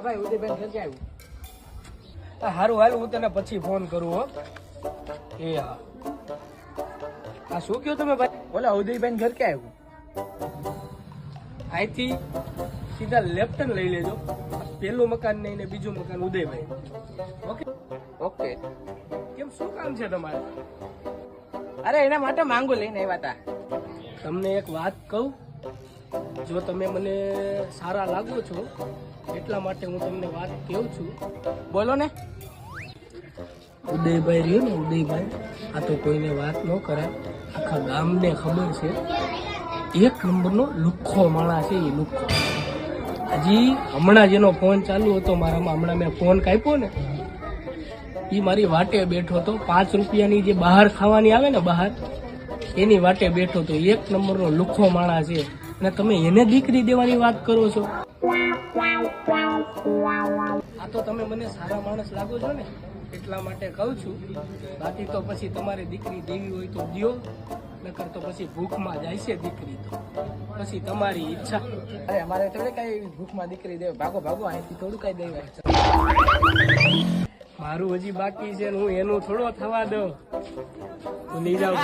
ભાઈ ઉદયબેન ઘર ક્યાં આવ્યું? હારું હાલ હું તને પછી ફોન કરું હો. એ હા હા શું કહો તમે ભાઈ? ઓલા ઉદયબેન ઘર ક્યાં આવ્યું? અહીંથી સીધા લેફ્ટ લઈ લેજો. પેલું મકાન નહીં ને બીજું મકાન ઉદયભાઈ. Okay okay. કેમ શું કામ છે તમારે? અરે એના માટે માંગુ લઈને આવ્યા હતા. તમને એક વાત કહું, જો તમે મને સારા લાગો છો એટલા માટે હું તમને વાત કહું છું. બોલો ને. ઉદયભાઈ રહ્યો ને ઉદયભાઈ, આ તો કોઈને વાત ન કરાય, આખા ગામને ખબર છે. એક નંબરનો લુખ્ખો માણસ છે. એ લુખ્ખો હજી હમણાં જેનો ફોન ચાલુ હતો મારામાં, હમણાં મેં ફોન કાપ્યો ને, એ મારી વાટે બેઠો હતો. 5 રૂપિયાની જે બહાર ખાવાની આવે ને બહાર, એની વાટે બેઠો હતો. એક નંબરનો લુખ્ખો માણસ છે અને તમે એને દીકરી દેવાની વાત કરો છો. આ તો તમે મને સારા માણસ લાગો છો ને એટલા માટે કહું છું. બાકી તો પછી તમારે દીકરી દેવી હોય તો દ્યો, નકર તો પછી ભૂખમાં જાય છે દીકરી. તો પછી તમારી ઈચ્છા. અરે અમારે થોડી કઈ ભૂખમાં દીકરી દે. ભાગો ભાગો અહીંથી થોડું કઈ દેવાય. મારું હજી બાકી છે ને હું એનું થોડો થવા દઉં. ભૂલી જાઓ.